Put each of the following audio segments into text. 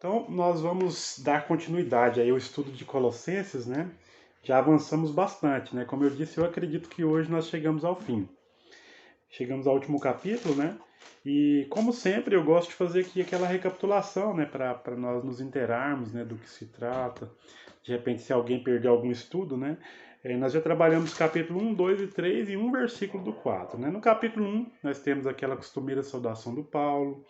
Então, nós vamos dar continuidade aí ao estudo de Colossenses, né? Já avançamos bastante, né? Como eu disse, eu acredito que hoje nós chegamos ao fim. Chegamos ao último capítulo, né? E, como sempre, eu gosto de fazer aqui aquela recapitulação, né? Para nós nos inteirarmos, né? Do que se trata. De repente, se alguém perdeu algum estudo, né? Nós já trabalhamos capítulo 1, 2 e 3 e um versículo do 4, né? No capítulo 1, nós temos aquela costumeira saudação do Paulo.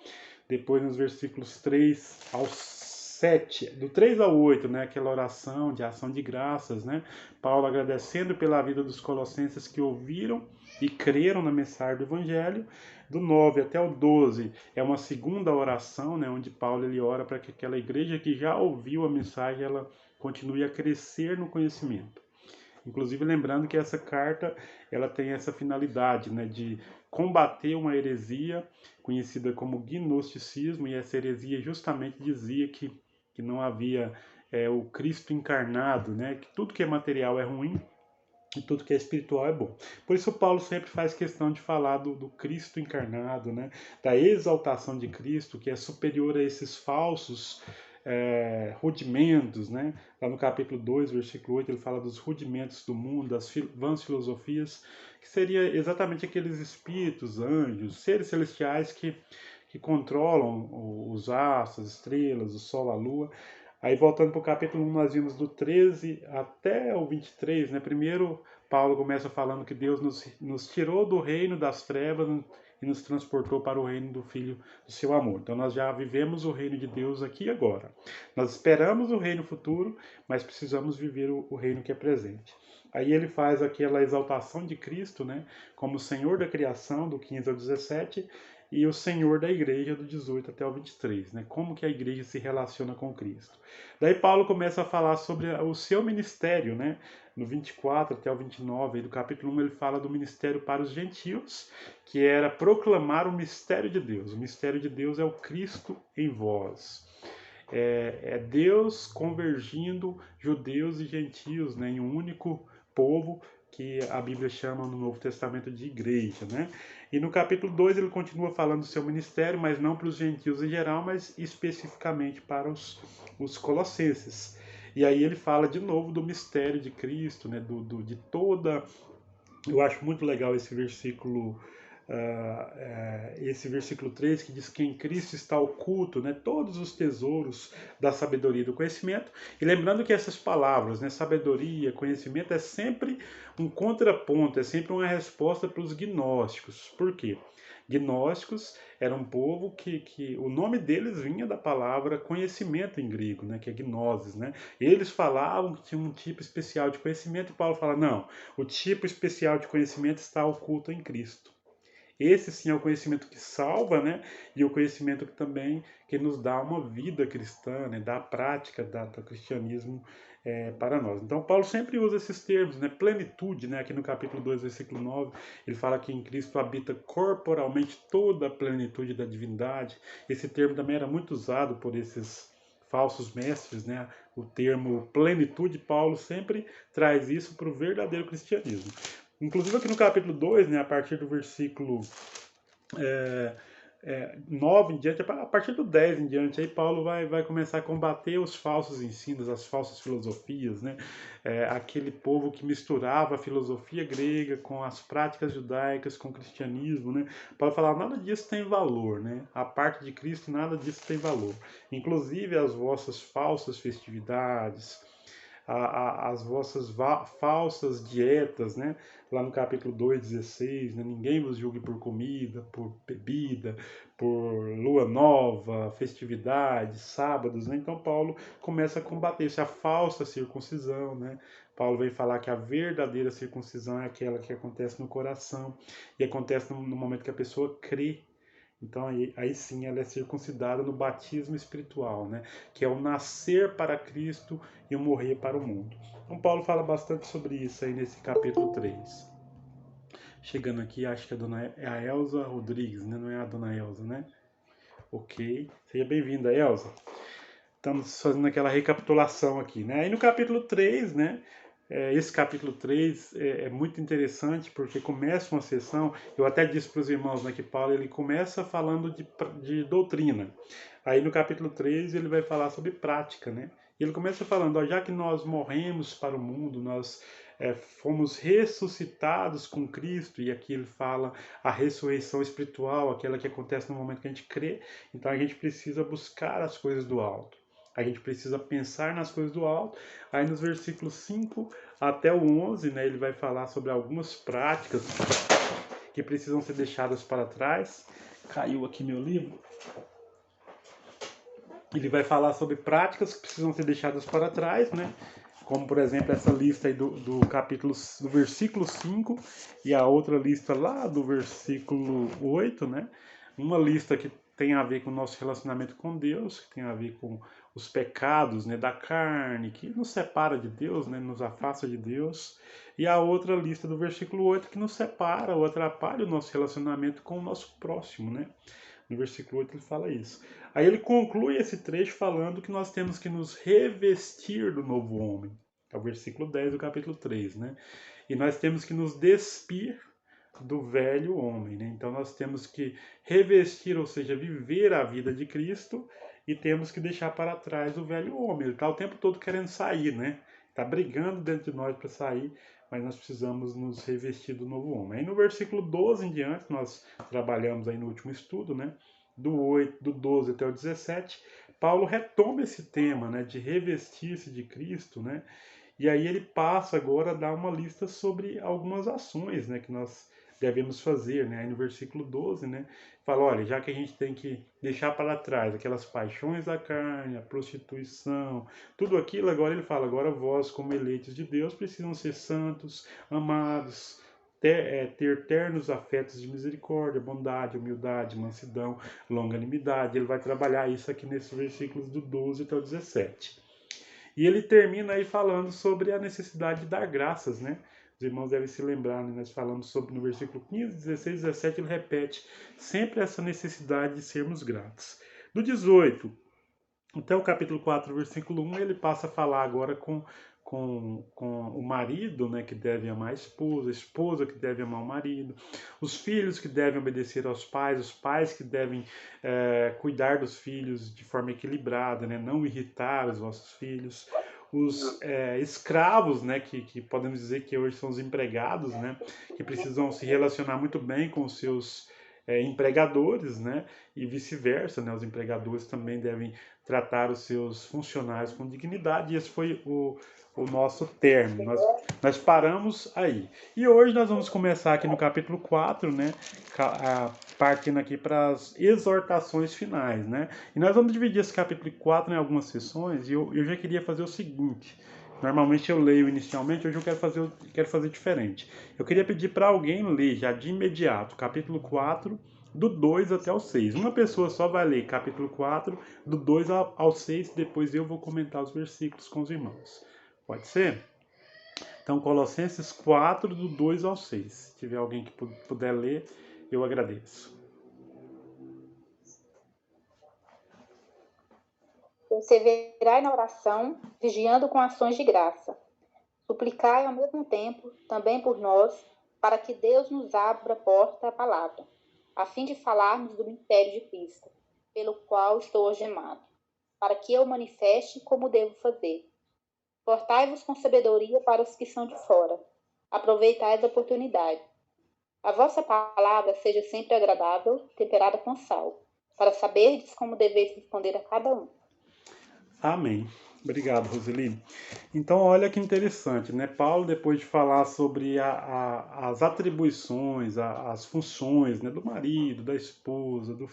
Depois, nos versículos 3 ao 7, do 3 ao 8, né, aquela oração de ação de graças, né? Paulo agradecendo pela vida dos colossenses que ouviram e creram na mensagem do Evangelho. Do 9 até o 12 é uma segunda oração, né, onde Paulo ele ora para que aquela igreja que já ouviu a mensagem ela continue a crescer no conhecimento. Inclusive lembrando que essa carta ela tem essa finalidade, né, de combater uma heresia conhecida como gnosticismo, e essa heresia justamente dizia que não havia o Cristo encarnado, né, que tudo que é material é ruim e tudo que é espiritual é bom. Por isso Paulo sempre faz questão de falar do Cristo encarnado, né, da exaltação de Cristo, que é superior a esses falsos rudimentos, né? Lá no capítulo 2, versículo 8, ele fala dos rudimentos do mundo, das vãs filosofias, que seria exatamente aqueles espíritos, anjos, seres celestiais que controlam os astros, as estrelas, o sol, a lua. Aí voltando para o capítulo 1, nós vimos do 13 até o 23, né? Primeiro, Paulo começa falando que Deus nos tirou do reino das trevas e nos transportou para o reino do Filho do seu amor. Então nós já vivemos o reino de Deus aqui e agora. Nós esperamos o reino futuro, mas precisamos viver o reino que é presente. Aí ele faz aquela exaltação de Cristo, né, como Senhor da criação, do 15 ao 17, e o Senhor da igreja, do 18 até o 23, né? Como que a igreja se relaciona com Cristo. Daí Paulo começa a falar sobre o seu ministério, né? No 24 até o 29, do capítulo 1, ele fala do ministério para os gentios, que era proclamar o mistério de Deus. O mistério de Deus é o Cristo em vós. É Deus convergindo judeus e gentios, né, em um único povo, que a Bíblia chama no Novo Testamento de igreja, né? E no capítulo 2 ele continua falando do seu ministério, mas não para os gentios em geral, mas especificamente para os colossenses. E aí ele fala de novo do mistério de Cristo, né? De toda... Eu acho muito legal esse versículo 3 que diz que em Cristo está oculto, né, todos os tesouros da sabedoria e do conhecimento. E lembrando que essas palavras, né, sabedoria, conhecimento, é sempre um contraponto, é sempre uma resposta para os gnósticos. Por quê? Gnósticos era um povo que o nome deles vinha da palavra conhecimento em grego, né, que é gnosis, né? Eles falavam que tinha um tipo especial de conhecimento e Paulo fala, não, o tipo especial de conhecimento está oculto em Cristo. Esse sim é o conhecimento que salva, né? E o conhecimento que também que nos dá uma vida cristã, né? Da prática do cristianismo para nós. Então Paulo sempre usa esses termos, né? Plenitude, né? Aqui no capítulo 2, versículo 9, ele fala que em Cristo habita corporalmente toda a plenitude da divindade. Esse termo também era muito usado por esses falsos mestres, né? O termo plenitude, Paulo sempre traz isso para o verdadeiro cristianismo. Inclusive aqui no capítulo 2, né, a partir do versículo 9 em diante, a partir do 10 em diante, aí Paulo vai começar a combater os falsos ensinos, as falsas filosofias, né? Aquele povo que misturava a filosofia grega com as práticas judaicas, com o cristianismo, né? Paulo fala, nada disso tem valor, né? A parte de Cristo, nada disso tem valor. Inclusive as vossas falsas festividades, as vossas falsas dietas, né? Lá no capítulo 2:16, né? Ninguém vos julgue por comida, por bebida, por lua nova, festividades, sábados, né? Então Paulo começa a combater isso, a falsa circuncisão, né? Paulo vem falar que a verdadeira circuncisão é aquela que acontece no coração e acontece no momento que a pessoa crê. Então aí sim ela é circuncidada no batismo espiritual, né? Que é o nascer para Cristo e o morrer para o mundo. Então Paulo fala bastante sobre isso aí nesse capítulo 3. Chegando aqui, acho que é a Elza Rodrigues, né? Não é a dona Elza, né? Ok. Seja bem-vinda, Elza. Estamos fazendo aquela recapitulação aqui, né? Aí no capítulo 3, né? Esse capítulo 3 é muito interessante porque começa uma sessão, eu até disse para os irmãos, né, que Paulo ele começa falando de doutrina. Aí no capítulo 3 ele vai falar sobre prática, né? E ele começa falando, ó, já que nós morremos para o mundo, nós fomos ressuscitados com Cristo, e aqui ele fala a ressurreição espiritual, aquela que acontece no momento que a gente crê, então a gente precisa buscar as coisas do alto. A gente precisa pensar nas coisas do alto. Aí nos versículos 5 até o 11, né, ele vai falar sobre algumas práticas que precisam ser deixadas para trás. Caiu aqui meu livro. Ele vai falar sobre práticas que precisam ser deixadas para trás, né? Como, por exemplo, essa lista aí do capítulo, do versículo 5 e a outra lista lá do versículo 8, né? Uma lista que tem a ver com o nosso relacionamento com Deus, que tem a ver com os pecados, né, da carne, que nos separa de Deus, né, nos afasta de Deus. E a outra lista do versículo 8 que nos separa ou atrapalha o nosso relacionamento com o nosso próximo, né? No versículo 8 ele fala isso. Aí ele conclui esse trecho falando que nós temos que nos revestir do novo homem. É o versículo 10 do capítulo 3, né? E nós temos que nos despir do velho homem, né? Então nós temos que revestir, ou seja, viver a vida de Cristo, e temos que deixar para trás o velho homem. Ele está o tempo todo querendo sair, né? Está brigando dentro de nós para sair, mas nós precisamos nos revestir do novo homem. Aí no versículo 12 em diante, nós trabalhamos aí no último estudo, né? Do 12 até o 17, Paulo retoma esse tema, né? De revestir-se de Cristo, né? E aí ele passa agora a dar uma lista sobre algumas ações, né? Que nós devemos fazer, né? Aí no versículo 12, né? Fala, olha, já que a gente tem que deixar para trás aquelas paixões da carne, a prostituição, tudo aquilo, agora ele fala, agora vós, como eleitos de Deus, precisam ser santos, amados, ter ternos afetos de misericórdia, bondade, humildade, mansidão, longanimidade. Ele vai trabalhar isso aqui nesses versículos do 12 até o 17. E ele termina aí falando sobre a necessidade de dar graças, né? Os irmãos devem se lembrar, né? Nós falamos sobre no versículo 15, 16, 17, ele repete sempre essa necessidade de sermos gratos. Do 18 até o capítulo 4, versículo 1, ele passa a falar agora com o marido, né, que deve amar a esposa que deve amar o marido, os filhos que devem obedecer aos pais, os pais que devem cuidar dos filhos de forma equilibrada, né, não irritar os vossos filhos, os escravos, né, que podemos dizer que hoje são os empregados, né, que precisam se relacionar muito bem com os seus empregadores, né, e vice-versa, né, os empregadores também devem tratar os seus funcionários com dignidade, e esse foi o nosso término. Nós paramos aí. E hoje nós vamos começar aqui no capítulo 4, né, partindo aqui para as exortações finais, né, e nós vamos dividir esse capítulo 4 em algumas sessões, e eu já queria fazer o seguinte. Normalmente eu leio inicialmente, hoje eu quero fazer diferente. Eu queria pedir para alguém ler já de imediato, capítulo 4, do 2 até o 6. Uma pessoa só vai ler capítulo 4, do 2 ao 6, depois eu vou comentar os versículos com os irmãos. Pode ser? Então, Colossenses 4, do 2 ao 6. Se tiver alguém que puder ler, eu agradeço. Perseverai na oração, vigiando com ações de graça. Suplicai ao mesmo tempo, também por nós, para que Deus nos abra porta à palavra, a fim de falarmos do mistério de Cristo, pelo qual estou algemado, para que eu manifeste como devo fazer. Portai-vos com sabedoria para os que são de fora. Aproveitai a oportunidade. A vossa palavra seja sempre agradável, temperada com sal, para saberdes como deveis responder a cada um. Amém. Obrigado, Roseli. Então, olha que interessante, né? Paulo, depois de falar sobre as atribuições, as funções, né, do marido, da esposa, dos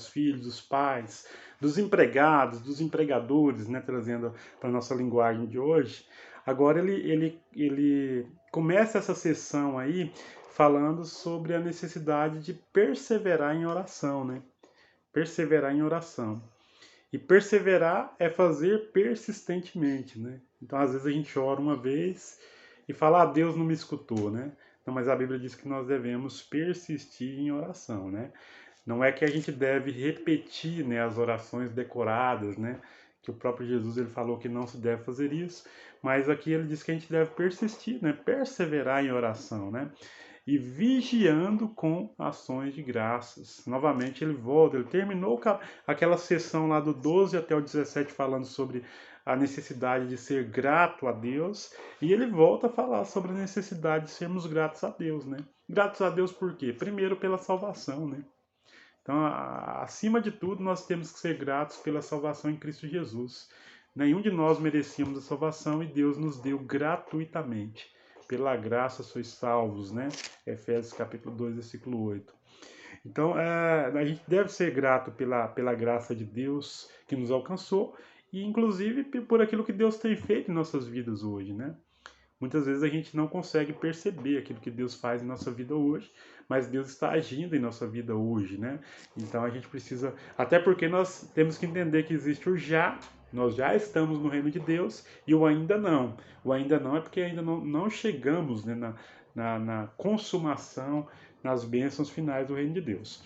filhos, dos pais, dos empregados, dos empregadores, né, trazendo para a nossa linguagem de hoje, agora ele começa essa sessão aí falando sobre a necessidade de perseverar em oração, né? Perseverar em oração. E perseverar é fazer persistentemente, né? Então, às vezes a gente ora uma vez e fala, ah, Deus não me escutou, né? Não, mas a Bíblia diz que nós devemos persistir em oração, né? Não é que a gente deve repetir, né, as orações decoradas, né? Que o próprio Jesus ele falou que não se deve fazer isso, mas aqui ele diz que a gente deve persistir, né? Perseverar em oração, né? e vigiando com ações de graças. Novamente ele volta, ele terminou aquela sessão lá do 12 até o 17 falando sobre a necessidade de ser grato a Deus, e ele volta a falar sobre a necessidade de sermos gratos a Deus, né? Gratos a Deus por quê? Primeiro pela salvação, né? Então, acima de tudo, nós temos que ser gratos pela salvação em Cristo Jesus. Nenhum de nós merecíamos a salvação e Deus nos deu gratuitamente. Pela graça sois salvos, né? Efésios capítulo 2, versículo 8. Então, a gente deve ser grato pela graça de Deus que nos alcançou e, inclusive, por aquilo que Deus tem feito em nossas vidas hoje, né? Muitas vezes a gente não consegue perceber aquilo que Deus faz em nossa vida hoje, mas Deus está agindo em nossa vida hoje, né? Então a gente precisa, até porque nós temos que entender que existe o já, nós já estamos no reino de Deus, e o ainda não. O ainda não é porque ainda não chegamos, né, na consumação, nas bênçãos finais do reino de Deus.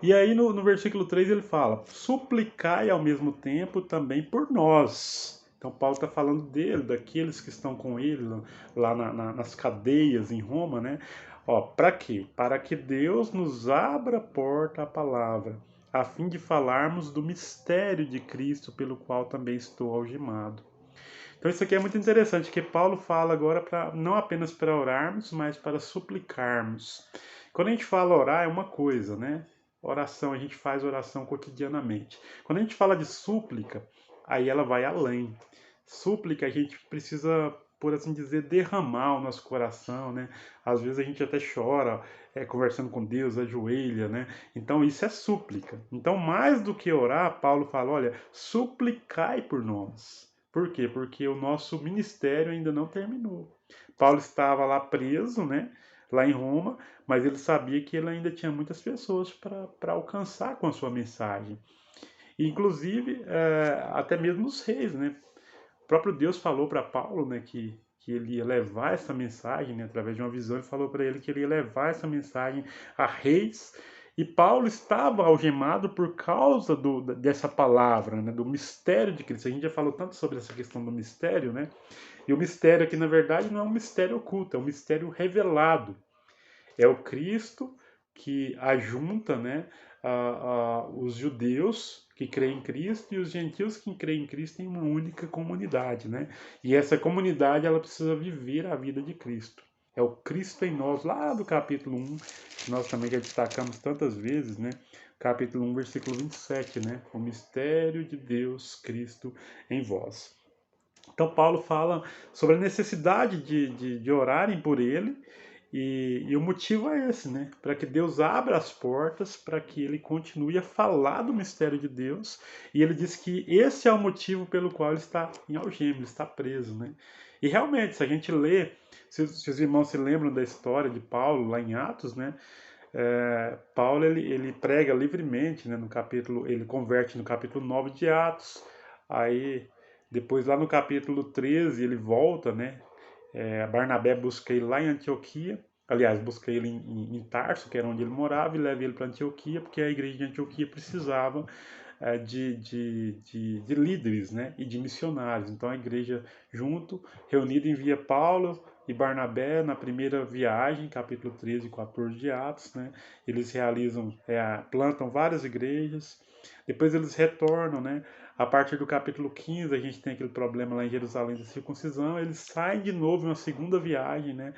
E aí no versículo 3 ele fala: suplicai ao mesmo tempo também por nós. Então Paulo está falando dele, daqueles que estão com ele lá nas cadeias em Roma, né? Ó, para quê? Para que Deus nos abra a porta à palavra, a fim de falarmos do mistério de Cristo, pelo qual também estou algemado. Então isso aqui é muito interessante, que Paulo fala agora não apenas para orarmos, mas para suplicarmos. Quando a gente fala orar é uma coisa, né? Oração, a gente faz oração cotidianamente. Quando a gente fala de súplica, aí ela vai além. Súplica, a gente precisa, por assim dizer, derramar o nosso coração, né? Às vezes a gente até chora, conversando com Deus, ajoelha, né? Então isso é súplica. Então, mais do que orar, Paulo fala: olha, suplicai por nós. Por quê? Porque o nosso ministério ainda não terminou. Paulo estava lá preso, né? Lá em Roma, mas ele sabia que ele ainda tinha muitas pessoas para alcançar com a sua mensagem. E, inclusive, até mesmo os reis, né? O próprio Deus falou para Paulo, né, que ele ia levar essa mensagem, né, através de uma visão, ele falou para ele que ele ia levar essa mensagem a reis. E Paulo estava algemado por causa dessa palavra, né, do mistério de Cristo. A gente já falou tanto sobre essa questão do mistério, né? E o mistério aqui, na verdade, não é um mistério oculto, é um mistério revelado. É o Cristo que ajunta, né, os judeus que creem em Cristo e os gentios que creem em Cristo em uma única comunidade, né? E essa comunidade ela precisa viver a vida de Cristo. É o Cristo em nós, lá do capítulo 1, que nós também já destacamos tantas vezes, né? Capítulo 1, versículo 27, né? O mistério de Deus, Cristo em vós. Então, Paulo fala sobre a necessidade de orarem por ele, e o motivo é esse, né? Para que Deus abra as portas, para que ele continue a falar do mistério de Deus. E ele diz que esse é o motivo pelo qual ele está em algema, ele está preso, né? E realmente, se a gente lê, se os irmãos se lembram da história de Paulo lá em Atos, né? Paulo ele prega livremente, né? No capítulo, ele converte no capítulo 9 de Atos. Aí depois lá no capítulo 13 ele volta, né? Barnabé busca ele lá em Antioquia. Aliás, busca ele em Tarso, que era onde ele morava, e leva ele para Antioquia, porque a igreja de Antioquia precisava de líderes, né? E de missionários. Então a igreja junto, reunida, envia Paulo e Barnabé na primeira viagem, capítulo 13 e 14 de Atos, né? Eles realizam, plantam várias igrejas, depois eles retornam, né? A partir do capítulo 15, a gente tem aquele problema lá em Jerusalém da circuncisão, eles saem de novo em uma segunda viagem, né?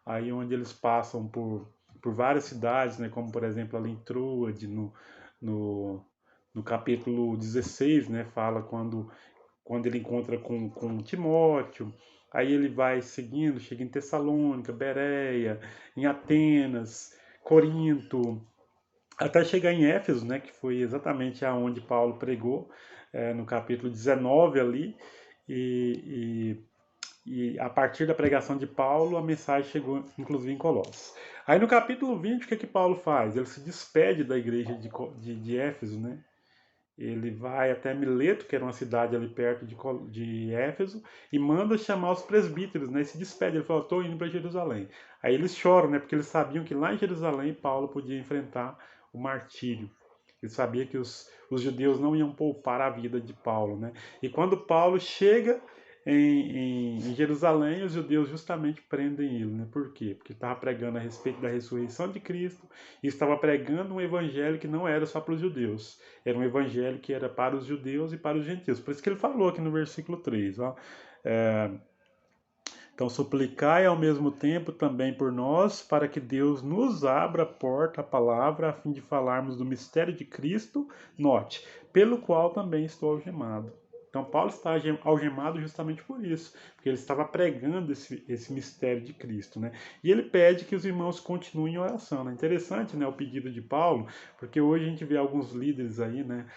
Aí onde eles passam por várias cidades, né? Como por exemplo ali em Troade, no, no capítulo 16, né? Fala quando ele encontra com Timóteo. Aí ele vai seguindo, chega em Tessalônica, Bereia, em Atenas, Corinto, até chegar em Éfeso, né, que foi exatamente aonde Paulo pregou, no capítulo 19 ali, e a partir da pregação de Paulo, a mensagem chegou inclusive em Colossos. Aí no capítulo 20, o que é que Paulo faz? Ele se despede da igreja de Éfeso, né? Ele vai até Mileto, que era uma cidade ali perto de Éfeso, e manda chamar os presbíteros, né? E se despede. Ele fala: estou indo para Jerusalém. Aí eles choram, né? Porque eles sabiam que lá em Jerusalém Paulo podia enfrentar o martírio. Ele sabia que os judeus não iam poupar a vida de Paulo, né? E quando Paulo chega em Jerusalém, os judeus justamente prendem ele, né? Por quê? Porque estava pregando a respeito da ressurreição de Cristo e estava pregando um evangelho que não era só para os judeus, era um evangelho que era para os judeus e para os gentios. Por isso que ele falou aqui no versículo 3, ó, é, então, suplicai ao mesmo tempo também por nós, para que Deus nos abra a porta, a palavra, a fim de falarmos do mistério de Cristo, note, pelo qual também estou algemado. Então, Paulo está algemado justamente por isso, porque ele estava pregando esse mistério de Cristo, né? E ele pede que os irmãos continuem em oração, né? Interessante, né, o pedido de Paulo, porque hoje a gente vê alguns líderes aí, né,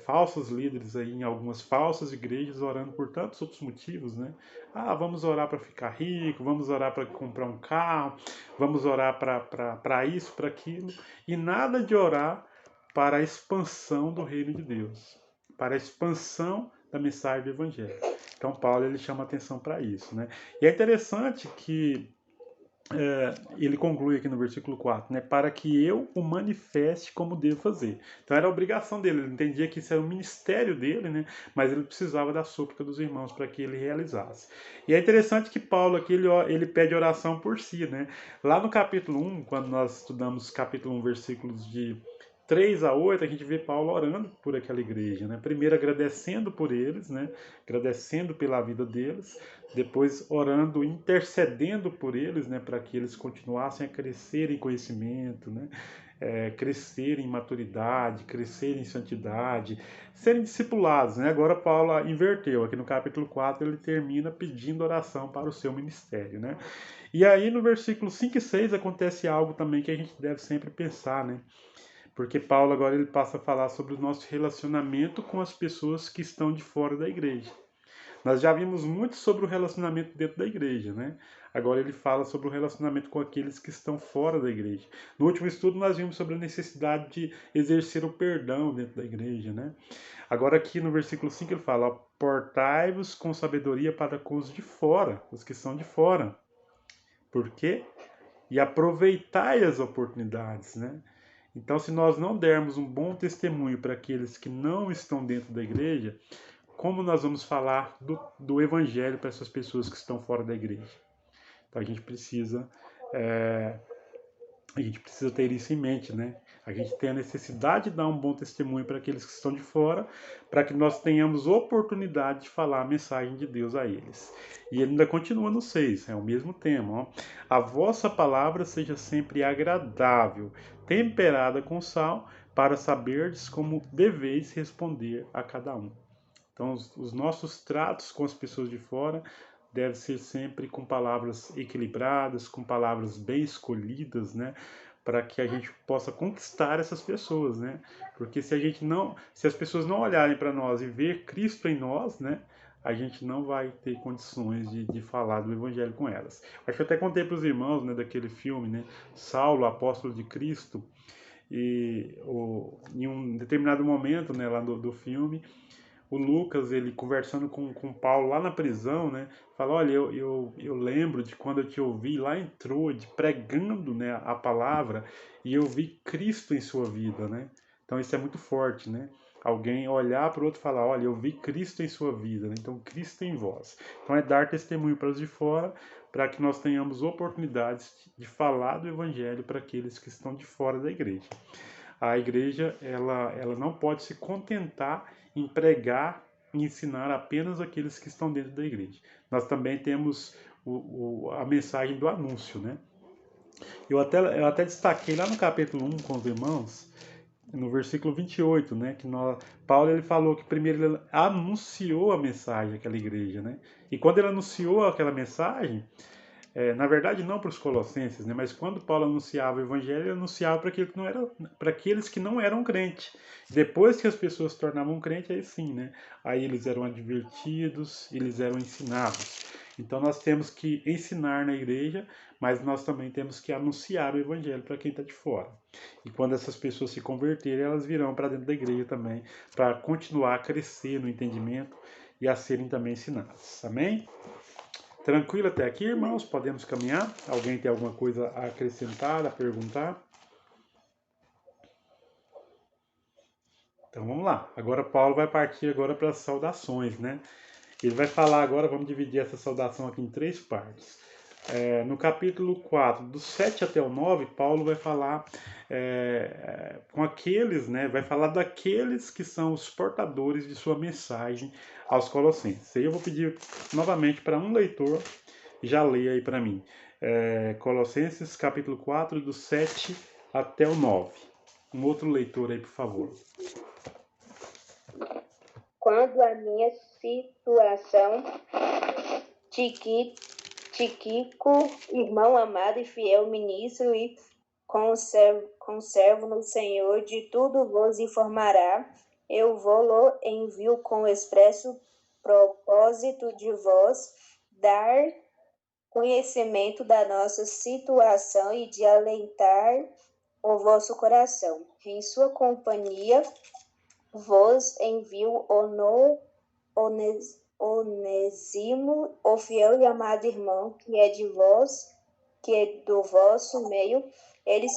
falsos líderes aí em algumas falsas igrejas orando por tantos outros motivos, né? Ah, vamos orar para ficar rico, vamos orar para comprar um carro, vamos orar para isso, para aquilo, e nada de orar para a expansão do reino de Deus, para a expansão da mensagem do evangelho. Então Paulo ele chama atenção para isso, né? E é interessante que ele conclui aqui no versículo 4, né? Para que eu o manifeste como devo fazer. Então era a obrigação dele, ele entendia que isso era o ministério dele, né? Mas ele precisava da súplica dos irmãos para que ele realizasse. E é interessante que Paulo aqui, ele pede oração por si, né? Lá no capítulo 1, quando nós estudamos capítulo 1, versículos de 3 a 8, a gente vê Paulo orando por aquela igreja, né? Primeiro agradecendo por eles, né? Agradecendo pela vida deles, depois orando, intercedendo por eles, né? Para que eles continuassem a crescer em conhecimento, né? Crescer em maturidade, crescer em santidade, serem discipulados, né? Agora Paulo inverteu, aqui no capítulo 4 ele termina pedindo oração para o seu ministério, né? E aí no versículo 5 e 6 acontece algo também que a gente deve sempre pensar, né? Porque Paulo agora ele passa a falar sobre o nosso relacionamento com as pessoas que estão de fora da igreja. Nós já vimos muito sobre o relacionamento dentro da igreja, né? Agora ele fala sobre o relacionamento com aqueles que estão fora da igreja. No último estudo nós vimos sobre a necessidade de exercer o perdão dentro da igreja, né? Agora aqui no versículo 5 ele fala: portai-vos com sabedoria para com os de fora, os que são de fora. Por quê? E aproveitai as oportunidades, né? Então, se nós não dermos um bom testemunho para aqueles que não estão dentro da igreja, como nós vamos falar do evangelho para essas pessoas que estão fora da igreja? Então, a gente precisa ter isso em mente, né? A gente tem a necessidade de dar um bom testemunho para aqueles que estão de fora, para que nós tenhamos oportunidade de falar a mensagem de Deus a eles. E ele ainda continua no 6, é o mesmo tema. Ó. A vossa palavra seja sempre agradável, temperada com sal, para saberdes como deveis responder a cada um. Então, os nossos tratos com as pessoas de fora devem ser sempre com palavras equilibradas, com palavras bem escolhidas, né? Para que a gente possa conquistar essas pessoas, né? Porque se as pessoas não olharem para nós e ver Cristo em nós, né? A gente não vai ter condições de falar do Evangelho com elas. Acho que eu até contei para os irmãos, né, daquele filme, né? Saulo, apóstolo de Cristo, em um determinado momento, né, lá do filme, o Lucas, ele conversando com Paulo lá na prisão, né? Fala, olha, eu lembro de quando eu te ouvi lá em Troade, pregando, né, a palavra, e eu vi Cristo em sua vida, né? Então isso é muito forte, né? Alguém olhar para o outro e falar, olha, eu vi Cristo em sua vida, né? Então Cristo em vós. Então é dar testemunho para os de fora, para que nós tenhamos oportunidades de falar do Evangelho para aqueles que estão de fora da igreja. A igreja ela não pode se contentar em pregar e ensinar apenas aqueles que estão dentro da igreja. Nós também temos a mensagem do anúncio, né? Eu até destaquei lá no capítulo 1 com os irmãos, no versículo 28, né, que Paulo ele falou que primeiro ele anunciou a mensagem àquela igreja, né? E quando ele anunciou aquela mensagem, na verdade não para os colossenses, né, mas quando Paulo anunciava o evangelho, ele anunciava para aqueles que não eram crentes. Depois que as pessoas se tornavam crentes, aí sim, né, aí eles eram advertidos, eles eram ensinados. Então nós temos que ensinar na igreja, mas nós também temos que anunciar o evangelho para quem está de fora. E quando essas pessoas se converterem, elas virão para dentro da igreja também, para continuar a crescer no entendimento e a serem também ensinadas. Amém? Tranquilo até aqui, irmãos? Podemos caminhar? Alguém tem alguma coisa a acrescentar, a perguntar? Então vamos lá. Agora Paulo vai partir agora para as saudações, né? Ele vai falar agora, vamos dividir essa saudação aqui em 3 partes. No capítulo 4, do 7 até o 9, Paulo vai falar com aqueles, né, vai falar daqueles que são os portadores de sua mensagem aos Colossenses. Aí eu vou pedir novamente para um leitor já ler aí para mim. Colossenses capítulo 4, do 7 até o 9. Um outro leitor aí, por favor. Quando a minha situação, Tiquico, irmão amado e fiel ministro e conservo no Senhor, de tudo vos informará. Eu vou-lo envio com expresso propósito de vos dar conhecimento da nossa situação e de alentar o vosso coração. Em sua companhia vos envio Onésimo, o fiel e amado irmão, que é do vosso meio. Eles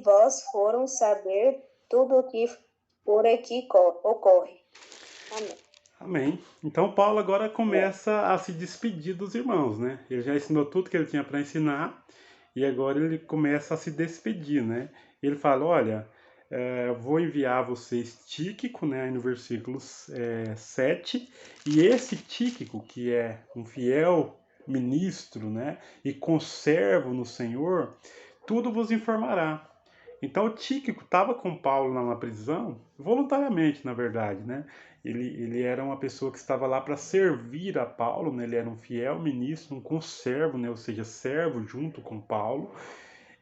vós foram saber tudo o que por aqui ocorre. Amém. Amém. Então Paulo agora começa a se despedir dos irmãos, né? Ele já ensinou tudo que ele tinha para ensinar e agora ele começa a se despedir, né? Ele fala, olha, vou enviar a vocês Tíquico, né? Aí no versículo 7, e esse Tíquico, que é um fiel ministro, né? E conservo no Senhor, tudo vos informará. Então o Tíquico estava com Paulo lá na prisão, voluntariamente, na verdade, né? Ele era uma pessoa que estava lá para servir a Paulo, né? Ele era um fiel ministro, um conservo, né? Ou seja, servo junto com Paulo,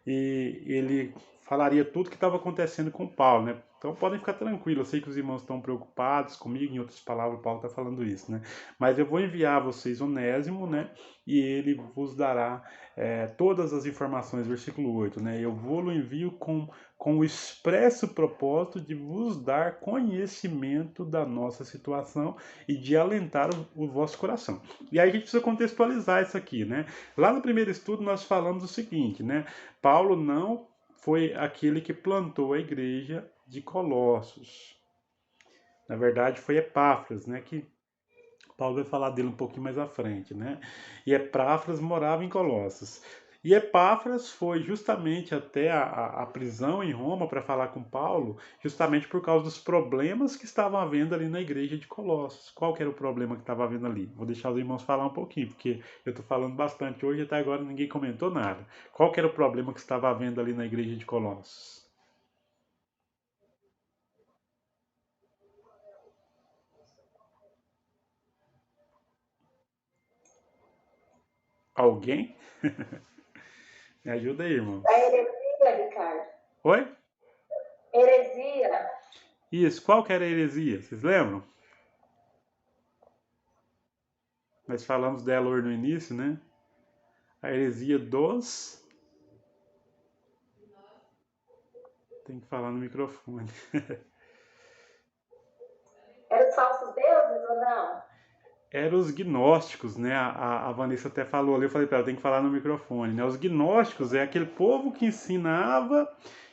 e ele falaria tudo que estava acontecendo com Paulo, né? Então podem ficar tranquilos, eu sei que os irmãos estão preocupados comigo, em outras palavras, Paulo está falando isso, né? Mas eu vou enviar a vocês Onésimo, né? E ele vos dará todas as informações, versículo 8, né? Eu vou-lo envio com o expresso propósito de vos dar conhecimento da nossa situação e de alentar o vosso coração. E aí a gente precisa contextualizar isso aqui, né? Lá no primeiro estudo nós falamos o seguinte, né? Paulo não foi aquele que plantou a igreja de Colossos. Na verdade, foi Epáfras, né? Que Paulo vai falar dele um pouquinho mais à frente, né? E Epáfras morava em Colossos. E Epáfras foi justamente até a prisão em Roma para falar com Paulo, justamente por causa dos problemas que estavam havendo ali na igreja de Colossos. Qual que era o problema que estava havendo ali? Vou deixar os irmãos falar um pouquinho, porque eu estou falando bastante hoje e até agora ninguém comentou nada. Qual que era o problema que estava havendo ali na igreja de Colossos? Alguém? Me ajuda aí, irmão. A heresia, Ricardo. Oi? Heresia. Isso, qual que era a heresia? Vocês lembram? Nós falamos dela hoje no início, né? A heresia dos... Tem que falar no microfone. Eram os falsos deuses ou não? Eram os gnósticos, né? A Vanessa até falou ali, eu falei para ela, tem que falar no microfone, né? Os gnósticos é aquele povo que ensinava,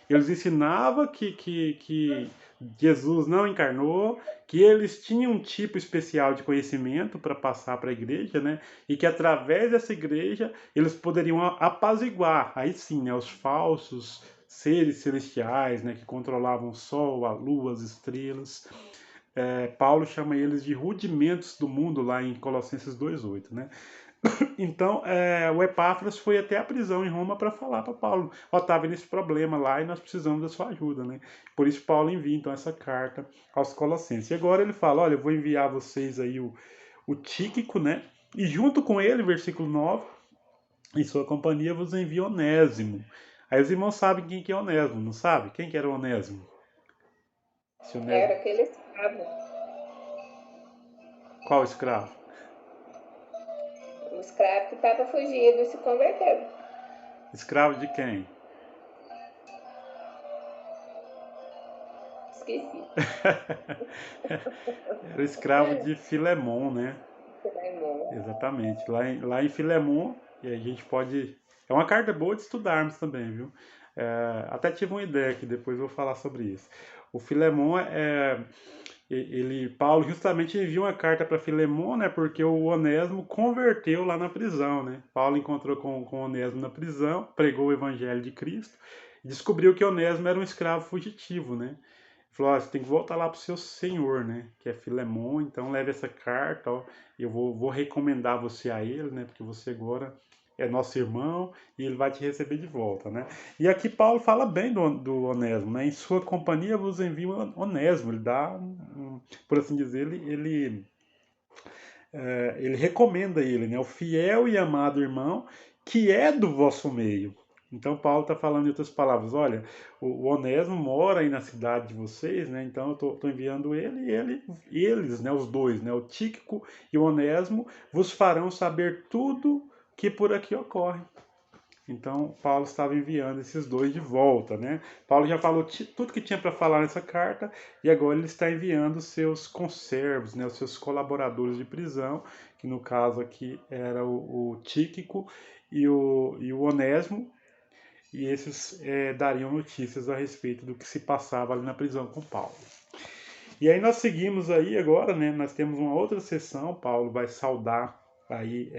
eles ensinavam que Jesus não encarnou, que eles tinham um tipo especial de conhecimento para passar para a igreja, né? E que através dessa igreja eles poderiam apaziguar, aí sim, né? Os falsos seres celestiais, né? Que controlavam o sol, a lua, as estrelas. Paulo chama eles de rudimentos do mundo lá em Colossenses 2,8, né? Então, o Epáfras foi até a prisão em Roma para falar para Paulo, estava nesse problema lá e nós precisamos da sua ajuda, né? Por isso Paulo envia então essa carta aos Colossenses. E agora ele fala, olha, eu vou enviar a vocês aí o Tíquico, né? E junto com ele, versículo 9, em sua companhia vos envia Onésimo. Aí os irmãos sabem quem que é Onésimo, não sabe? Quem que era Onésimo? Era aquele escravo. Qual escravo? O escravo que estava fugido e se converteu. Escravo de quem? Esqueci. Era escravo de Filemon, né? Filemon. Exatamente. Lá em Filemon, e a gente pode... É uma carta boa de estudarmos também, viu? Até tive uma ideia que depois eu vou falar sobre isso. O Filemon Paulo justamente envia uma carta para Filemon, né, porque o Onésimo converteu lá na prisão, né? Paulo encontrou com o Onésimo na prisão, pregou o evangelho de Cristo, e descobriu que Onésimo era um escravo fugitivo, né? Falou, ó, você tem que voltar lá para o seu senhor, né, que é Filemon, então leve essa carta, ó, eu vou recomendar você a ele, né, porque você agora é nosso irmão e ele vai te receber de volta, né? E aqui Paulo fala bem do Onésimo, né? Em sua companhia vos envio Onésimo, ele dá, por assim dizer, ele recomenda ele, né? O fiel e amado irmão que é do vosso meio. Então Paulo está falando em outras palavras, olha, o Onésimo mora aí na cidade de vocês, né? Então eu estou enviando eles, né? Os dois, né? O Tíquico e o Onésimo vos farão saber tudo que por aqui ocorre. Então, Paulo estava enviando esses dois de volta, né? Paulo já falou tudo que tinha para falar nessa carta e agora ele está enviando os seus conservos, né? Os seus colaboradores de prisão, que no caso aqui era o Tíquico e o Onésimo, e esses dariam notícias a respeito do que se passava ali na prisão com Paulo. E aí nós seguimos aí agora, né? Nós temos uma outra sessão, Paulo vai saudar aí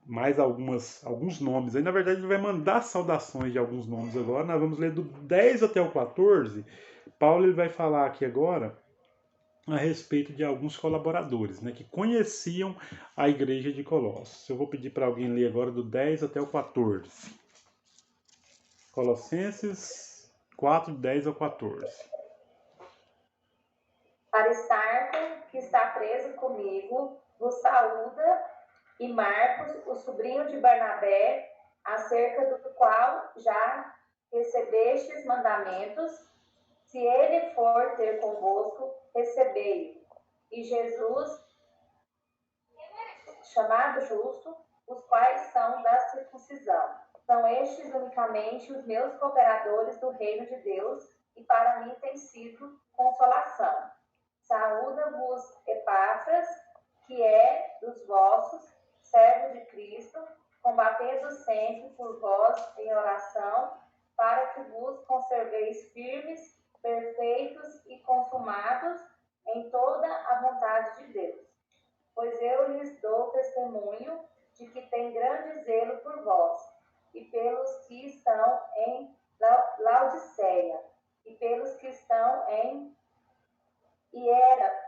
mais alguns nomes. Aí, na verdade, ele vai mandar saudações de alguns nomes agora. Nós vamos ler do 10 até o 14. Paulo ele vai falar aqui agora a respeito de alguns colaboradores, né, que conheciam a igreja de Colossos. Eu vou pedir para alguém ler agora do 10 até o 14. Colossenses 4, 10 ao 14. Aristarco, que está preso comigo, vos saúda, e Marcos, o sobrinho de Barnabé, acerca do qual já recebestes mandamentos, se ele for ter convosco, recebei-o. E Jesus, chamado justo, os quais são da circuncisão. São estes unicamente os meus cooperadores do reino de Deus, e para mim tem sido consolação. Saúda-vos Epáfras, que é dos vossos, servo de Cristo, combatendo sempre por vós em oração, para que vos conserveis firmes, perfeitos e consumados em toda a vontade de Deus. Pois eu lhes dou testemunho de que tem grande zelo por vós, e pelos que estão em Laodiceia, e pelos que estão em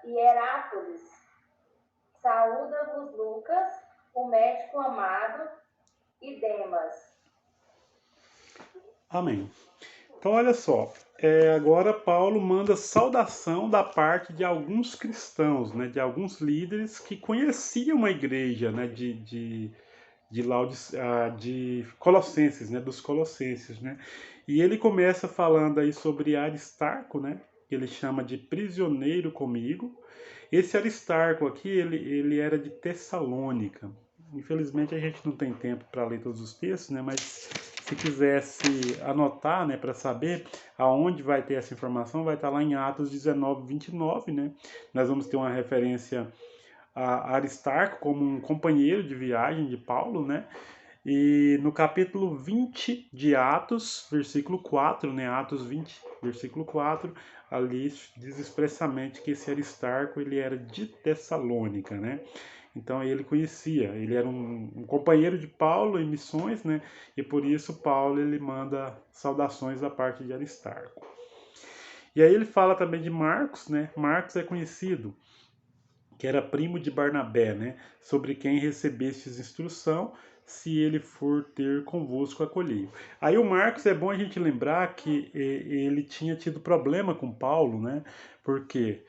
Hierápolis. Saúda-vos Lucas, o médico amado, e Demas. Amém. Então, olha só, agora Paulo manda saudação da parte de alguns cristãos, né, de alguns líderes que conheciam a igreja, né, de Colossenses, né, dos Colossenses, né, e ele começa falando aí sobre Aristarco, né, que ele chama de prisioneiro comigo. Esse Aristarco aqui, ele era de Tessalônica. Infelizmente a gente não tem tempo para ler todos os textos, né, mas se quisesse anotar, né, para saber aonde vai ter essa informação, vai estar lá em Atos 19, 29, né, nós vamos ter uma referência a Aristarco como um companheiro de viagem de Paulo, né? E no capítulo 20 de Atos, versículo 4, né? Atos 20, versículo 4, ali diz expressamente que esse Aristarco ele era de Tessalônica, né? Então ele conhecia, ele era um companheiro de Paulo em missões, né? E por isso Paulo ele manda saudações da parte de Aristarco. E aí ele fala também de Marcos, né? Marcos é conhecido, que era primo de Barnabé, né? Sobre quem recebestes instrução, se ele for ter convosco acolhido. Aí o Marcos, é bom a gente lembrar que ele tinha tido problema com Paulo, né? Porque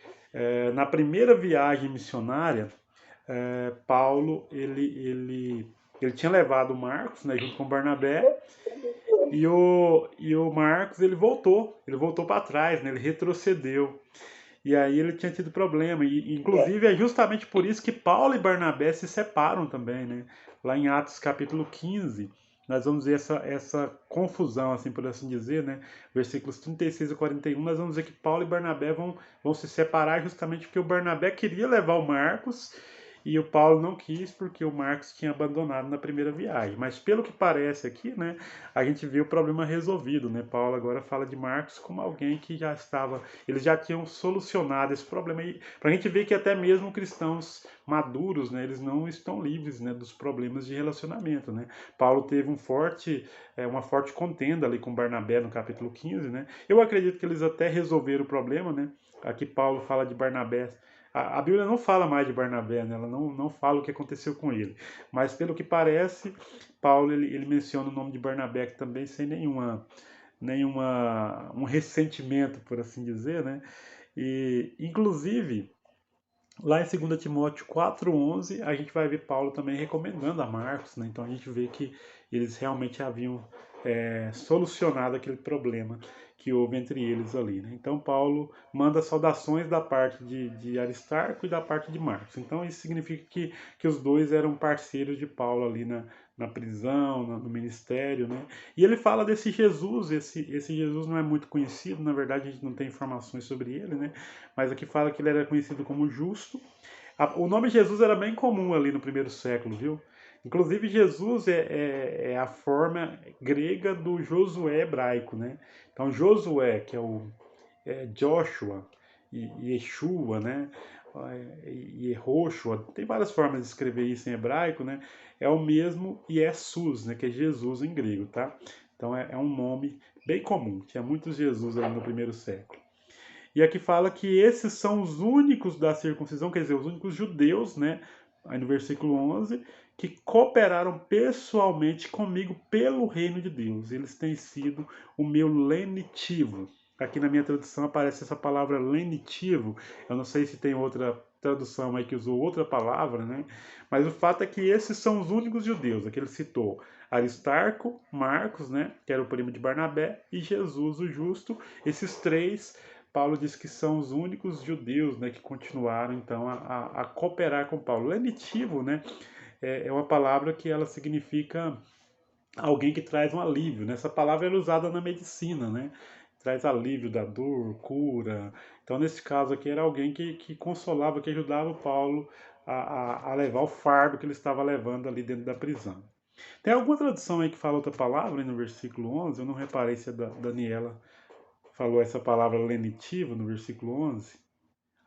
na primeira viagem missionária, Paulo, ele tinha levado o Marcos, né, junto com Barnabé, e o Marcos, ele voltou para trás, né? Ele retrocedeu. E aí ele tinha tido problema. E, inclusive, é justamente por isso que Paulo e Barnabé se separam também, né? Lá em Atos capítulo 15, nós vamos ver essa confusão, assim por assim dizer, né? Versículos 36 e 41, nós vamos ver que Paulo e Barnabé vão se separar justamente porque o Barnabé queria levar o Marcos e o Paulo não quis porque o Marcos tinha abandonado na primeira viagem. Mas pelo que parece aqui, né, a gente vê o problema resolvido, né? Paulo agora fala de Marcos como alguém que já estava, eles já tinham solucionado esse problema. E para a gente ver que até mesmo cristãos maduros, né, eles não estão livres, né, dos problemas de relacionamento, né? Paulo teve uma forte contenda ali com Barnabé no capítulo 15, né? Eu acredito que eles até resolveram o problema, né? Aqui Paulo fala de Barnabé. A Bíblia não fala mais de Barnabé, né? Ela não fala o que aconteceu com ele. Mas pelo que parece, Paulo ele menciona o nome de Barnabé também sem um ressentimento, por assim dizer, né? E inclusive lá em 2 Timóteo 4,11, a gente vai ver Paulo também recomendando a Marcos, né? Então a gente vê que eles realmente haviam solucionado aquele problema que houve entre eles ali, né? Então Paulo manda saudações da parte de Aristarco e da parte de Marcos. Então isso significa que os dois eram parceiros de Paulo ali na prisão, no ministério, né? E ele fala desse Jesus, esse Jesus não é muito conhecido, na verdade a gente não tem informações sobre ele, né? Mas aqui fala que ele era conhecido como justo. O nome Jesus era bem comum ali no primeiro século, viu? Inclusive, Jesus é a forma grega do Josué hebraico, né? Então, Josué, que é Joshua e Yeshua, né? E Yehoshua, tem várias formas de escrever isso em hebraico, né? É o mesmo Jesus, né? Que é Jesus em grego, tá? Então, é um nome bem comum. Tinha muitos Jesus ali no primeiro século. E aqui fala que esses são os únicos da circuncisão, quer dizer, os únicos judeus, né? Aí no versículo 11, que cooperaram pessoalmente comigo pelo reino de Deus. Eles têm sido o meu lenitivo. Aqui na minha tradução aparece essa palavra lenitivo. Eu não sei se tem outra tradução aí que usou outra palavra, né? Mas o fato é que esses são os únicos judeus. Aqui ele citou Aristarco, Marcos, né? Que era o primo de Barnabé, e Jesus, o justo. Esses três Paulo diz que são os únicos judeus, né, que continuaram então a cooperar com Paulo. Lenitivo, né, é uma palavra que ela significa alguém que traz um alívio, né? Essa palavra era usada na medicina, né? Traz alívio da dor, cura. Então, nesse caso aqui, era alguém que consolava, que ajudava o Paulo a levar o fardo que ele estava levando ali dentro da prisão. Tem alguma tradução aí que fala outra palavra no versículo 11? Eu não reparei se a Daniela falou essa palavra lenitivo no versículo 11.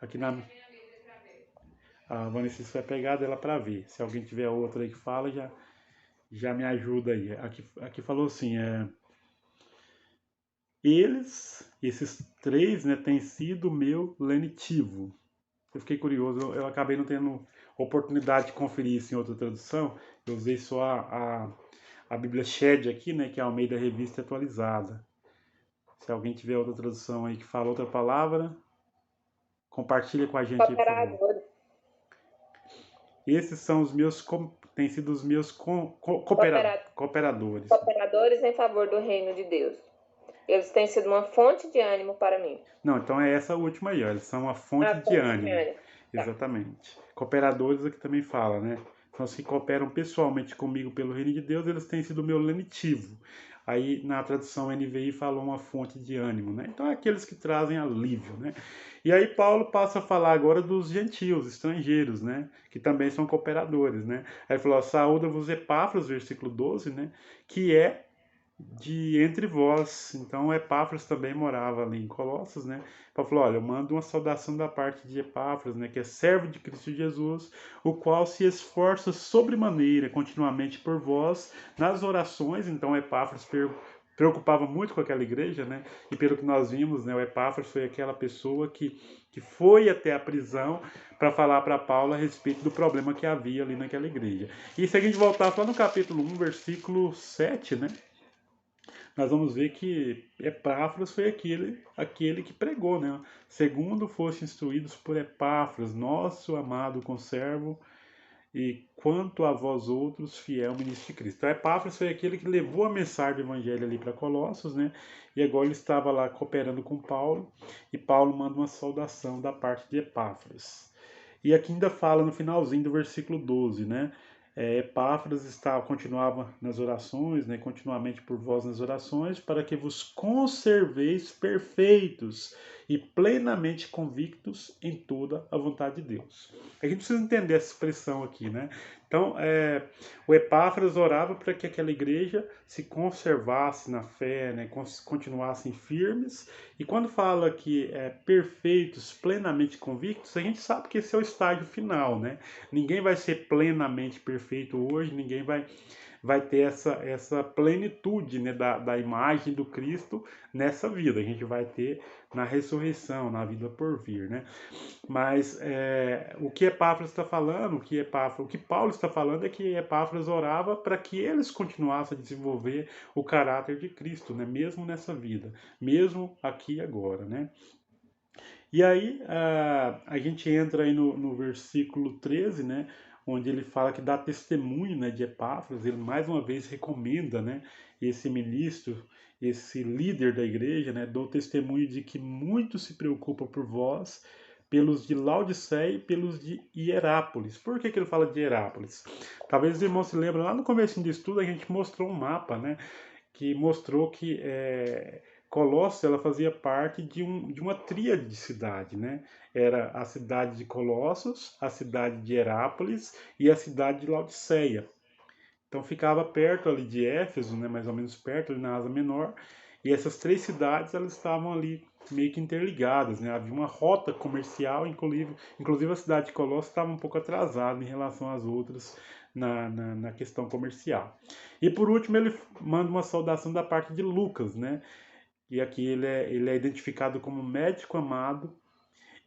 Aqui na. A Vanessa vai pegar dela para ver. Se alguém tiver outra aí que fala, já me ajuda aí. Aqui falou assim: esses três, né, têm sido meu lenitivo. Eu fiquei curioso, eu acabei não tendo oportunidade de conferir isso em outra tradução. Eu usei só a Bíblia Shed aqui, né, que é a Almeida Revista Atualizada. Se alguém tiver outra tradução aí que fala outra palavra, compartilha com a gente aí, por favor. Esses são os meus, têm sido os meus cooperadores. Cooperadores em favor do reino de Deus. Eles têm sido uma fonte de ânimo para mim. Não, então é essa última aí, ó. Eles são uma fonte de ânimo. Tá. Exatamente. Cooperadores aqui também fala, né? Então, os que cooperam pessoalmente comigo pelo reino de Deus, eles têm sido o meu lenitivo. Aí, na tradução NVI, falou uma fonte de ânimo, né? Então, é aqueles que trazem alívio, né? E aí, Paulo passa a falar agora dos gentios, estrangeiros, né? Que também são cooperadores, né? Aí ele falou, saúda-vos Epáfras, versículo 12, né? Que é de entre vós. Então, Epáfras também morava ali em Colossos, né? Paulo falou, olha, eu mando uma saudação da parte de Epáfras, né? Que é servo de Cristo Jesus, o qual se esforça sobremaneira continuamente por vós nas orações. Então, Epáfras preocupava muito com aquela igreja, né? E pelo que nós vimos, né, o Epáfras foi aquela pessoa que foi até a prisão para falar para Paulo a respeito do problema que havia ali naquela igreja. E se a gente voltar lá no capítulo 1, versículo 7, né? Nós vamos ver que Epáfras foi aquele que pregou, né? Segundo foste instruídos por Epáfras, nosso amado conservo, e quanto a vós outros, fiel ministro de Cristo. Então, Epáfras foi aquele que levou a mensagem do evangelho ali para Colossos, né? E agora ele estava lá cooperando com Paulo, e Paulo manda uma saudação da parte de Epáfras. E aqui ainda fala no finalzinho do versículo 12, né? Epáfras continuava nas orações, né, continuamente por vós nas orações, para que vos conserveis perfeitos e plenamente convictos em toda a vontade de Deus. A gente precisa entender essa expressão aqui, né? Então, o Epáfras orava para que aquela igreja se conservasse na fé, né? Continuassem firmes. E quando fala que perfeitos, plenamente convictos, a gente sabe que esse é o estágio final, né? Ninguém vai ser plenamente perfeito hoje, ninguém vai ter essa plenitude, né, da imagem do Cristo nessa vida. A gente vai ter na ressurreição, na vida por vir, né? Mas o que Epáfras está falando, o que Paulo está falando é que Epáfras orava para que eles continuassem a desenvolver o caráter de Cristo, né? Mesmo nessa vida, mesmo aqui e agora, né? E aí a gente entra aí no versículo 13, né, onde ele fala que dá testemunho, né, de Epáfras. Ele mais uma vez recomenda, né, esse ministro, esse líder da igreja, né, dou testemunho de que muito se preocupa por vós, pelos de Laodiceia e pelos de Hierápolis. Por que ele fala de Hierápolis? Talvez os irmãos se lembrem, lá no começo do estudo a gente mostrou um mapa, né, que mostrou que Colossos ela fazia parte de uma tríade de cidade, né? Era a cidade de Colossos, a cidade de Herápolis e a cidade de Laodiceia. Então ficava perto ali de Éfeso, né? Mais ou menos perto, ali na Ásia Menor. E essas três cidades elas estavam ali meio que interligadas, né? Havia uma rota comercial, inclusive a cidade de Colossos estava um pouco atrasada em relação às outras na questão comercial. E por último ele manda uma saudação da parte de Lucas, né? E aqui ele é identificado como médico amado.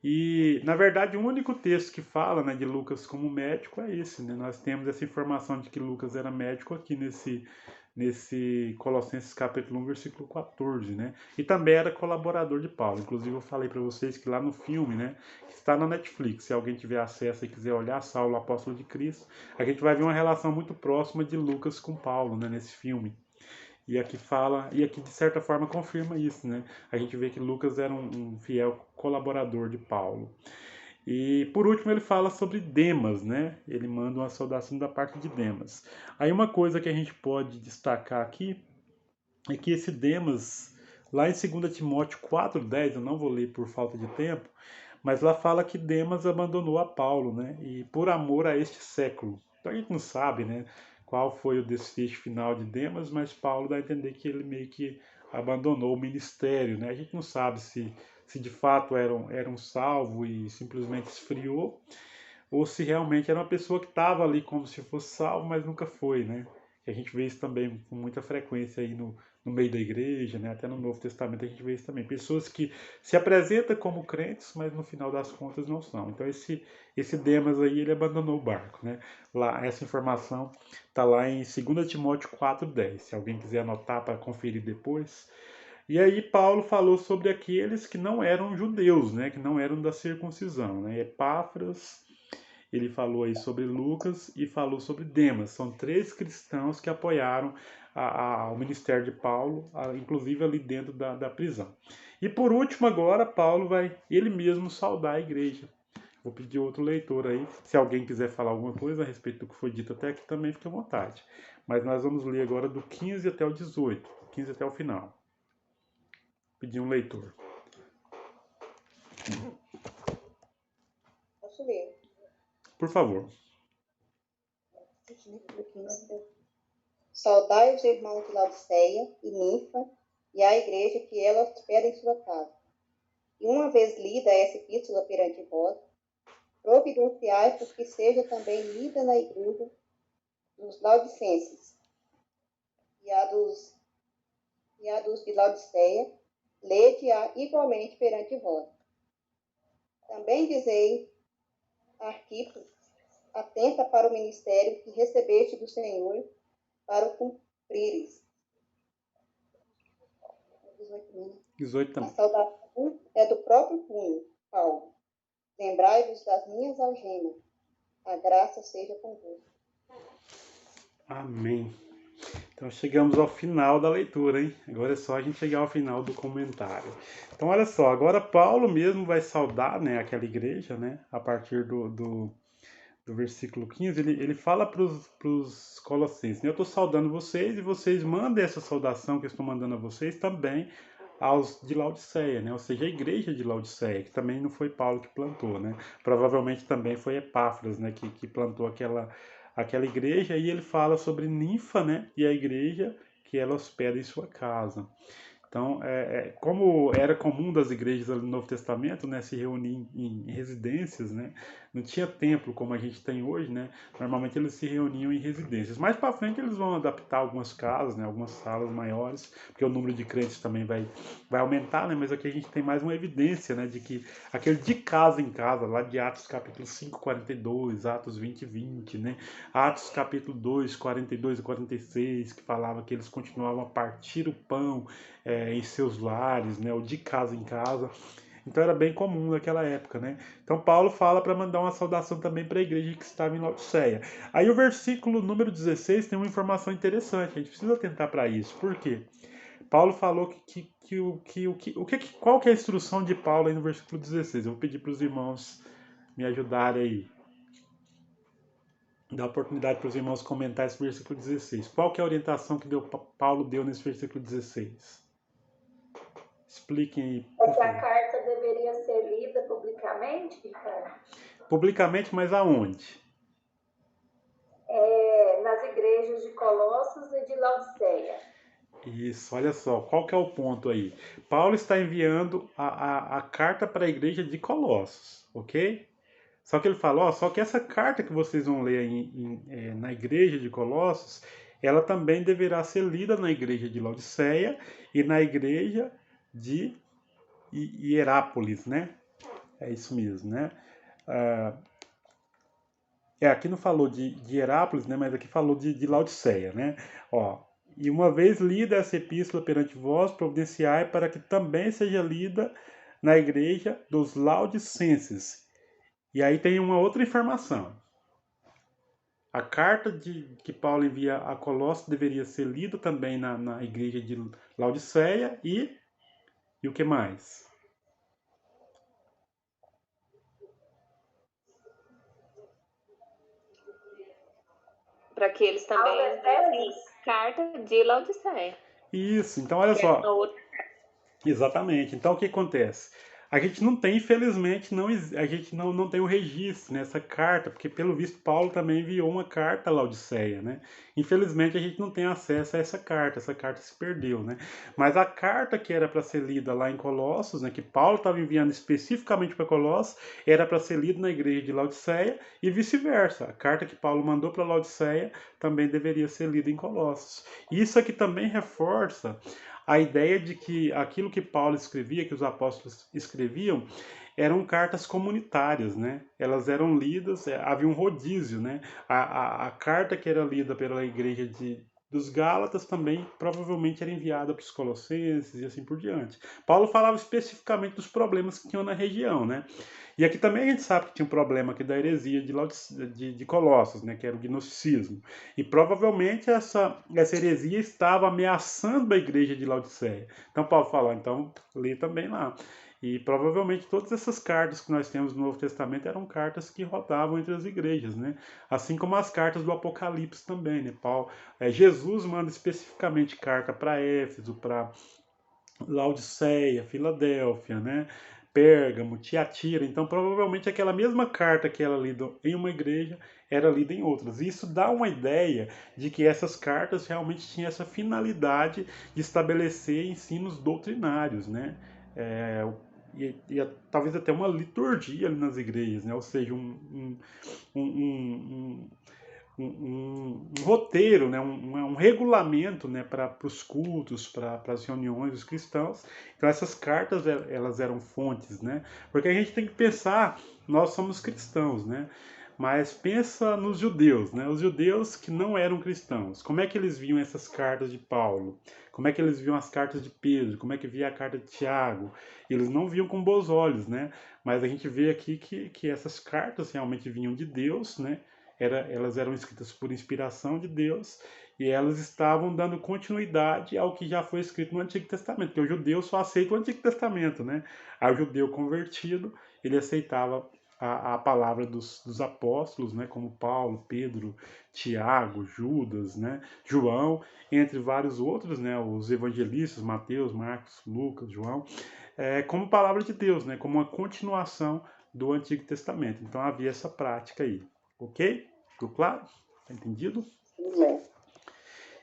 E, na verdade, o único texto que fala, né, de Lucas como médico é esse, né? Nós temos essa informação de que Lucas era médico aqui nesse Colossenses capítulo 1, versículo 14, né? E também era colaborador de Paulo. Inclusive, eu falei para vocês que lá no filme, né, que está na Netflix, se alguém tiver acesso e quiser olhar, Saulo, apóstolo de Cristo, a gente vai ver uma relação muito próxima de Lucas com Paulo, né, nesse filme. E aqui de certa forma confirma isso, né? A gente vê que Lucas era um fiel colaborador de Paulo. E por último ele fala sobre Demas, né? Ele manda uma saudação da parte de Demas. Aí uma coisa que a gente pode destacar aqui é que esse Demas, lá em 2 Timóteo 4,10, eu não vou ler por falta de tempo, mas lá fala que Demas abandonou a Paulo, né? E por amor a este século. Então a gente não sabe, né, qual foi o desfecho final de Demas, mas Paulo dá a entender que ele meio que abandonou o ministério, né? A gente não sabe se de fato era um salvo e simplesmente esfriou, ou se realmente era uma pessoa que estava ali como se fosse salvo, mas nunca foi, né? E a gente vê isso também com muita frequência aí no meio da igreja, né? Até no Novo Testamento a gente vê isso também. Pessoas que se apresentam como crentes, mas no final das contas não são. Então esse Demas aí, ele abandonou o barco, né? Lá, essa informação está lá em 2 Timóteo 4,10. Se alguém quiser anotar para conferir depois. E aí Paulo falou sobre aqueles que não eram judeus, né? Que não eram da circuncisão, né? Epáfras, ele falou aí sobre Lucas e falou sobre Demas. São três cristãos que apoiaram o ministério de Paulo, inclusive ali dentro da prisão. E por último agora, Paulo vai ele mesmo saudar a igreja. Vou pedir outro leitor aí, se alguém quiser falar alguma coisa a respeito do que foi dito até aqui, também fique à vontade. Mas nós vamos ler agora do 15 até o 18, 15 até o final. Pedir um leitor. Posso ler? Por favor. Saudai os irmãos de Laodiceia e Ninfa e a igreja que ela hospeda em sua casa. E uma vez lida essa epístola perante vós, providenciai por que seja também lida na igreja dos laodicenses e a dos de Laodiceia, lede-a igualmente perante vós. Também dizei a Arquipo, atenta para o ministério que recebeste do Senhor, para o cumprires. 18 A também. saudação é do próprio punho, Paulo. Lembrai-vos das minhas algemas. A graça seja convosco. Amém. Então chegamos ao final da leitura, hein? Agora é só a gente chegar ao final do comentário. Então olha só, agora Paulo mesmo vai saudar, né, aquela igreja, né? A partir do versículo 15, ele fala para os colossenses, né? Eu estou saudando vocês e vocês mandem essa saudação que eu estou mandando a vocês também aos de Laodiceia, né? Ou seja, a igreja de Laodiceia, que também não foi Paulo que plantou, né? Provavelmente também foi Epáfras, né? Que plantou aquela igreja, e ele fala sobre Ninfa, né? E a igreja que ela hospeda em sua casa. Então, como era comum das igrejas ali no Novo Testamento, né, se reunir em residências, né, não tinha templo como a gente tem hoje, né, normalmente eles se reuniam em residências. Mais para frente eles vão adaptar algumas casas, né, algumas salas maiores, porque o número de crentes também vai aumentar, né, mas aqui a gente tem mais uma evidência, né, de que aquele de casa em casa, lá de Atos capítulo 5, 42, Atos 20, 20, né, Atos capítulo 2, 42 e 46, que falava que eles continuavam a partir o pão, em seus lares, né, ou de casa em casa. Então era bem comum naquela época, né? Então Paulo fala para mandar uma saudação também para a igreja que estava em Laodiceia. Aí o versículo número 16 tem uma informação interessante, a gente precisa atentar para isso. Por quê? Paulo falou qual que é a instrução de Paulo aí no versículo 16? Eu vou pedir para os irmãos me ajudarem aí. Dá oportunidade para os irmãos comentar esse versículo 16. Qual que é a orientação que Paulo deu nesse versículo 16? Expliquem aí, por É que a favor. carta deveria ser lida publicamente, Ricardo? Publicamente, mas aonde? Nas igrejas de Colossos e de Laodiceia. Isso, olha só, qual que é o ponto aí? Paulo está enviando a carta para a igreja de Colossos, ok? Só que ele fala, ó, só que essa carta que vocês vão ler na igreja de Colossos, ela também deverá ser lida na igreja de Laodiceia e na igreja de Hierápolis, né? É isso mesmo, né? Aqui não falou de Hierápolis, né? Mas aqui falou de Laodiceia, né? Ó, e uma vez lida essa epístola perante vós, providenciai para que também seja lida na igreja dos Laodicenses. E aí tem uma outra informação. A carta que Paulo envia a Colossos deveria ser lida também na igreja de Laodiceia e o que mais? Para que eles também lessem carta de Laodiceia. Isso, então olha só. Exatamente. Então o que acontece? A gente não tem, infelizmente, a gente não tem o registro nessa carta, porque pelo visto Paulo também enviou uma carta a Laodiceia, né? Infelizmente a gente não tem acesso a essa carta se perdeu, né? Mas a carta que era para ser lida lá em Colossos, né, que Paulo estava enviando especificamente para Colossos, era para ser lida na igreja de Laodiceia e vice-versa. A carta que Paulo mandou para Laodiceia também deveria ser lida em Colossos. Isso aqui também reforça a ideia de que aquilo que Paulo escrevia, que os apóstolos escreviam, eram cartas comunitárias, né? Elas eram lidas, havia um rodízio, né? A carta que era lida pela igreja dos Gálatas também provavelmente era enviada para os colossenses e assim por diante. Paulo falava especificamente dos problemas que tinham na região, né? E aqui também a gente sabe que tinha um problema aqui da heresia de Colossos, né, que era o gnosticismo. E provavelmente essa heresia estava ameaçando a igreja de Laodiceia. Então Paulo fala, então lê também lá. E provavelmente todas essas cartas que nós temos no Novo Testamento eram cartas que rodavam entre as igrejas, né? Assim como as cartas do Apocalipse também, né? Jesus manda especificamente carta para Éfeso, para Laodiceia, Filadélfia, né? Pérgamo, Tiatira. Então, provavelmente aquela mesma carta que era lida em uma igreja era lida em outras. Isso dá uma ideia de que essas cartas realmente tinham essa finalidade de estabelecer ensinos doutrinários, né? Talvez até uma liturgia ali nas igrejas, né? Ou seja, um roteiro, né? um regulamento, né? para os cultos, para as reuniões dos cristãos. Então essas cartas elas eram fontes, né? Porque a gente tem que pensar, nós somos cristãos, né? Mas pensa nos judeus, né? Os judeus que não eram cristãos. Como é que eles viam essas cartas de Paulo? Como é que eles viam as cartas de Pedro? Como é que via a carta de Tiago? Eles não viam com bons olhos, né? Mas a gente vê aqui que essas cartas realmente vinham de Deus, né? Elas eram escritas por inspiração de Deus e elas estavam dando continuidade ao que já foi escrito no Antigo Testamento, porque o judeu só aceita o Antigo Testamento, né? Aí o judeu convertido, ele aceitava a palavra dos apóstolos, né, como Paulo, Pedro, Tiago, Judas, né, João, entre vários outros, né, os evangelistas, Mateus, Marcos, Lucas, João, como palavra de Deus, né, como uma continuação do Antigo Testamento. Então havia essa prática aí, ok? Ficou claro? Tá entendido?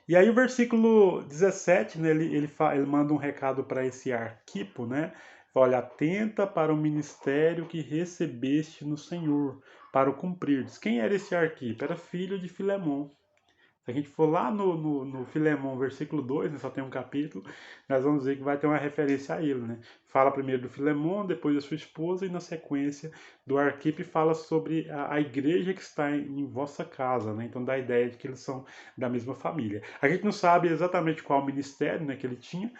E aí o versículo 17, né, ele manda um recado para esse Arquipo, né? Olha, atenta para o ministério que recebeste no Senhor, para o cumprirdes. Quem era esse Arquipo? Era filho de Filemon. Se a gente for lá no Filemon, versículo 2, né, só tem um capítulo, nós vamos ver que vai ter uma referência a ele, né? Fala primeiro do Filemon, depois da sua esposa, e na sequência do Arquipe fala sobre a igreja que está em vossa casa, né? Então dá a ideia de que eles são da mesma família. A gente não sabe exatamente qual ministério, né, que ele tinha,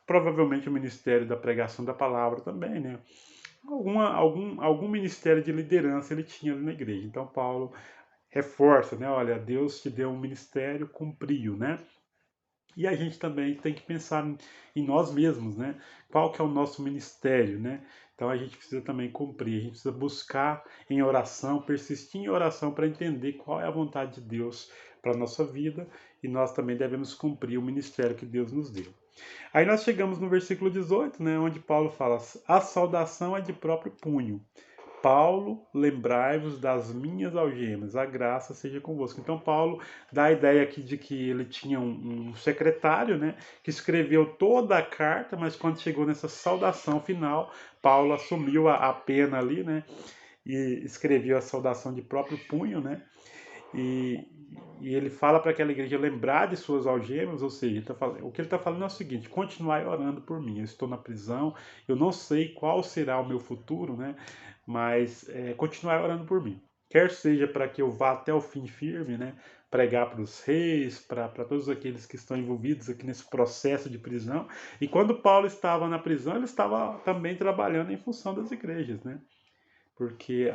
provavelmente o ministério da pregação da palavra também, né? Algum ministério de liderança ele tinha ali na igreja. Então Paulo reforça, né? Olha, Deus te deu um ministério, cumpriu, né? E a gente também tem que pensar em nós mesmos, né? Qual que é o nosso ministério, né? Então a gente precisa também cumprir, a gente precisa buscar em oração, persistir em oração para entender qual é a vontade de Deus para a nossa vida e nós também devemos cumprir o ministério que Deus nos deu. Aí nós chegamos no versículo 18, né, onde Paulo fala: a saudação é de próprio punho. Paulo, lembrai-vos das minhas algemas, a graça seja convosco. Então Paulo dá a ideia aqui de que ele tinha um secretário, né, que escreveu toda a carta, mas quando chegou nessa saudação final, Paulo assumiu a pena ali, né, e escreveu a saudação de próprio punho, né, e ele fala para aquela igreja lembrar de suas algemas, ou seja, o que ele está falando é o seguinte: continuai orando por mim. Eu estou na prisão, eu não sei qual será o meu futuro, né? Mas continuai orando por mim. Quer seja para que eu vá até o fim firme, né? Pregar para os reis, para todos aqueles que estão envolvidos aqui nesse processo de prisão. E quando Paulo estava na prisão, ele estava também trabalhando em função das igrejas, né? Porque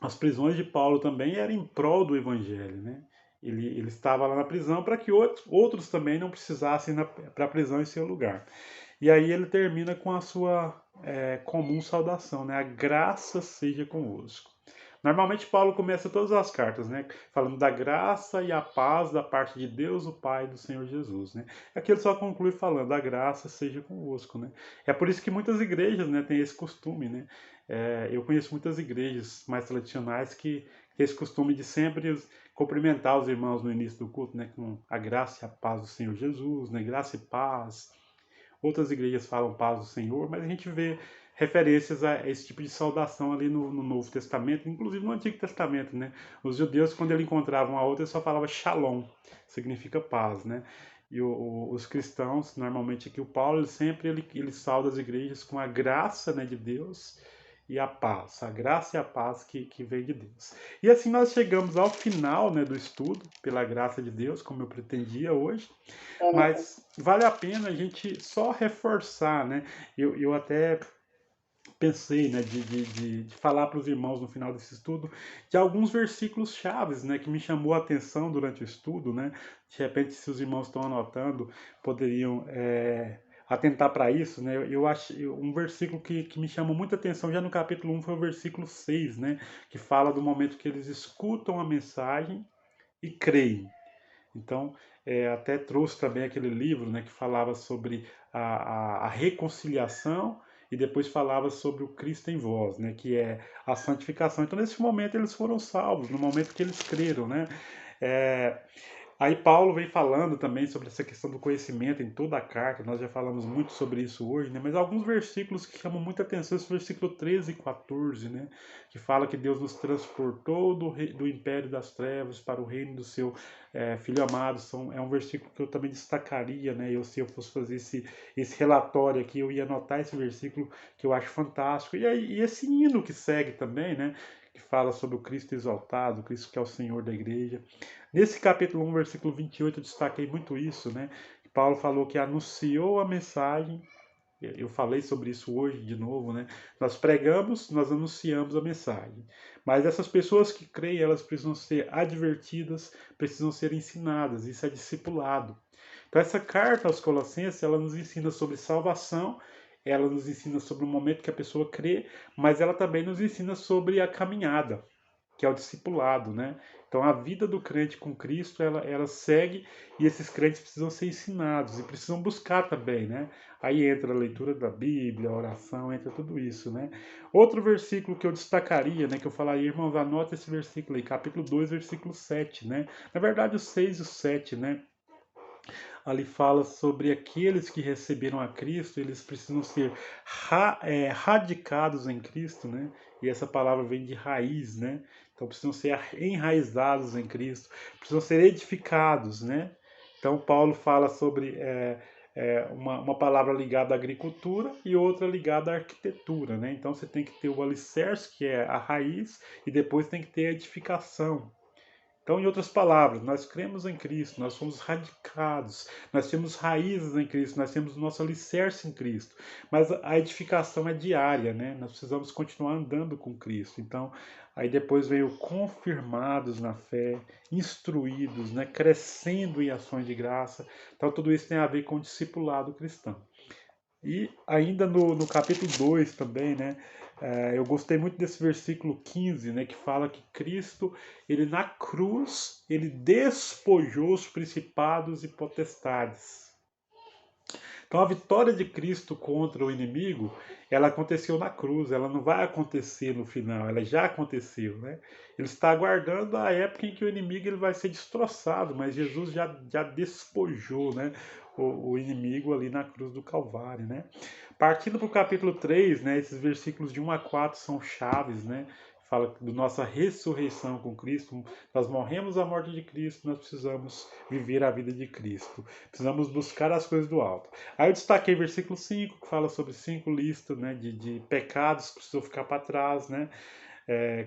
as prisões de Paulo também eram em prol do evangelho, né? Ele estava lá na prisão para que outros também não precisassem ir para a prisão em seu lugar. E aí ele termina com a sua comum saudação, né? A graça seja convosco. Normalmente Paulo começa todas as cartas, né, falando da graça e a paz da parte de Deus, o Pai, do Senhor Jesus, né. Aqui ele só conclui falando: a graça seja convosco, né. É por isso que muitas igrejas, né, têm esse costume, né. Eu conheço muitas igrejas mais tradicionais que têm esse costume de sempre cumprimentar os irmãos no início do culto, né, com a graça e a paz do Senhor Jesus, né, graça e paz. Outras igrejas falam paz do Senhor, mas a gente vê referências a esse tipo de saudação ali no Novo Testamento, inclusive no Antigo Testamento, né? Os judeus, quando eles encontravam a outra, só falava shalom, significa paz, né? E os cristãos, normalmente aqui o Paulo, ele sauda as igrejas com a graça, né, de Deus e a paz, a graça e a paz que vem de Deus. E assim nós chegamos ao final, né, do estudo, pela graça de Deus, como eu pretendia hoje. Mas vale a pena a gente só reforçar, né? Eu até pensei, né, de falar para os irmãos no final desse estudo de alguns versículos chaves, né, que me chamou a atenção durante o estudo, né? De repente, se os irmãos estão anotando, poderiam atentar para isso, né? Eu acho um versículo que me chamou muita atenção já no capítulo 1 foi o versículo 6, né? Que fala do momento que eles escutam a mensagem e creem. Então, até trouxe também aquele livro, né, que falava sobre a reconciliação e depois falava sobre o Cristo em vós, né, que é a santificação. Então, nesse momento, eles foram salvos, no momento que eles creram, né? Aí Paulo vem falando também sobre essa questão do conhecimento em toda a carta, nós já falamos muito sobre isso hoje, né? Mas alguns versículos que chamam muita atenção, esse versículo 13 e 14, né? Que fala que Deus nos transportou do império das trevas para o reino do seu Filho amado. É um versículo que eu também destacaria, né? Se eu fosse fazer esse relatório aqui, eu ia anotar esse versículo que eu acho fantástico. E esse hino que segue também, né? Que fala sobre o Cristo exaltado, o Cristo que é o Senhor da igreja. Nesse capítulo 1, versículo 28, eu destaquei muito isso, né? Paulo falou que anunciou a mensagem. Eu falei sobre isso hoje de novo, né? Nós pregamos, nós anunciamos a mensagem. Mas essas pessoas que creem, elas precisam ser advertidas, precisam ser ensinadas. Isso é discipulado. Então essa carta aos Colossenses, ela nos ensina sobre salvação ela nos ensina sobre o momento que a pessoa crê, mas ela também nos ensina sobre a caminhada, que é o discipulado, né? Então a vida do crente com Cristo, ela segue, e esses crentes precisam ser ensinados e precisam buscar também, né? Aí entra a leitura da Bíblia, a oração, entra tudo isso, né? Outro versículo que eu destacaria, né, que eu falaria, irmãos, anota esse versículo aí, capítulo 2, versículo 7, né? Na verdade, o 6 e o 7, né? Ali fala sobre aqueles que receberam a Cristo, eles precisam ser radicados em Cristo, né? E essa palavra vem de raiz, né? Então precisam ser enraizados em Cristo, precisam ser edificados, né? Então Paulo fala sobre uma palavra ligada à agricultura e outra ligada à arquitetura, né? Então você tem que ter o alicerce, que é a raiz, e depois tem que ter a edificação. Então, em outras palavras, nós cremos em Cristo, nós somos radicados, nós temos raízes em Cristo, nós temos o nosso alicerce em Cristo. Mas a edificação é diária, né? Nós precisamos continuar andando com Cristo. Então, aí depois veio confirmados na fé, instruídos, né? Crescendo em ações de graça. Então, tudo isso tem a ver com o discipulado cristão. E ainda no capítulo 2 também, né? Eu gostei muito desse versículo 15, né? Que fala que Cristo, ele na cruz, ele despojou os principados e potestades. Então a vitória de Cristo contra o inimigo, ela aconteceu na cruz, ela não vai acontecer no final, ela já aconteceu, né? Ele está aguardando a época em que o inimigo ele vai ser destroçado, mas Jesus já despojou, né, o inimigo ali na cruz do Calvário, né? Partindo para o capítulo 3, né, esses versículos de 1 a 4 são chaves, né? Fala da nossa ressurreição com Cristo. Nós morremos a morte de Cristo, nós precisamos viver a vida de Cristo. Precisamos buscar as coisas do alto. Aí eu destaquei versículo 5, que fala sobre 5 listas, né, de pecados que precisam ficar para trás, né?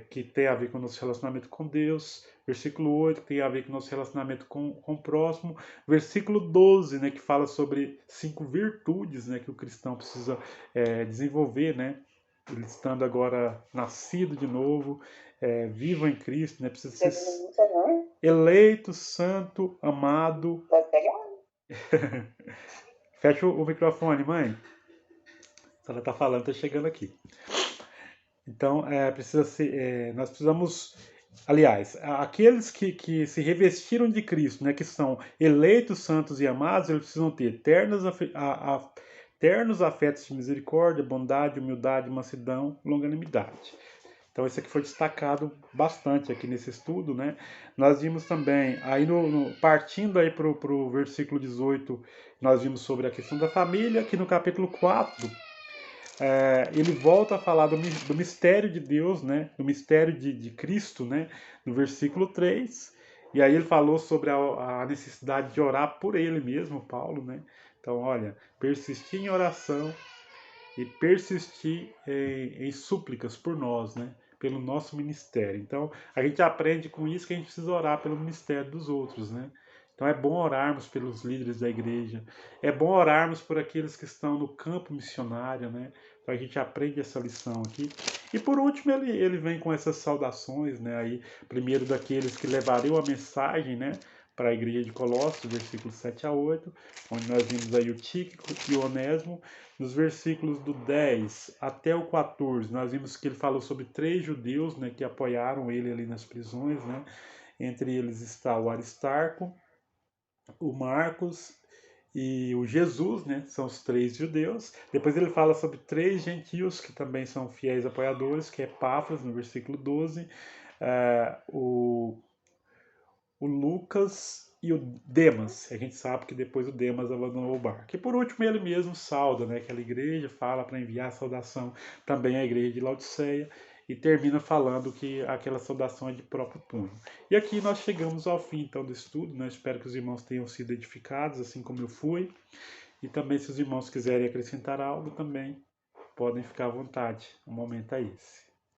Que tem a ver com o nosso relacionamento com Deus. Versículo 8, que tem a ver com o nosso relacionamento com o próximo. Versículo 12, né, que fala sobre 5 virtudes, né, que o cristão precisa desenvolver, né? Ele estando agora nascido de novo, vivo em Cristo, né? Precisa ser eleito, santo, amado. Pode pegar? Fecha o microfone, mãe. Ela está falando, está chegando aqui. Então, precisa ser, nós precisamos, aliás, aqueles que se revestiram de Cristo, né, que são eleitos, santos e amados, eles precisam ter ternos afetos de misericórdia, bondade, humildade, mansidão, longanimidade. Então, esse aqui foi destacado bastante aqui nesse estudo, né? Nós vimos também, aí partindo aí para o versículo 18, nós vimos sobre a questão da família, que no capítulo 4, ele volta a falar do mistério de Deus, né? Do mistério de Cristo, né? No versículo 3. E aí ele falou sobre a necessidade de orar por ele mesmo, Paulo, né? Então, olha, persistir em oração e persistir em súplicas por nós, né? Pelo nosso ministério. Então, a gente aprende com isso que a gente precisa orar pelo ministério dos outros, né? Então é bom orarmos pelos líderes da igreja, é bom orarmos por aqueles que estão no campo missionário, né? Então a gente aprende essa lição aqui. E por último ele vem com essas saudações, né? Aí, primeiro daqueles que levariam a mensagem, né? Para a igreja de Colossos, versículos 7 a 8, onde nós vimos aí o Tíquico e o Onésimo. Nos versículos do 10 até o 14, nós vimos que ele falou sobre 3 judeus, né, que apoiaram ele ali nas prisões, né? Entre eles está o Aristarco, o Marcos e o Jesus, né? São os 3 judeus. Depois ele fala sobre 3 gentios que também são fiéis apoiadores, que é Epáfras, no versículo 12, o Lucas e o Demas. A gente sabe que depois o Demas abandonou o barco. E por último ele mesmo sauda, né? Aquela igreja, fala para enviar a saudação também à igreja de Laodiceia, e termina falando que aquela saudação é de próprio punho. E aqui nós chegamos ao fim então do estudo, né? Espero que os irmãos tenham sido edificados, assim como eu fui. E também, se os irmãos quiserem acrescentar algo, também podem ficar à vontade. O momento é esse.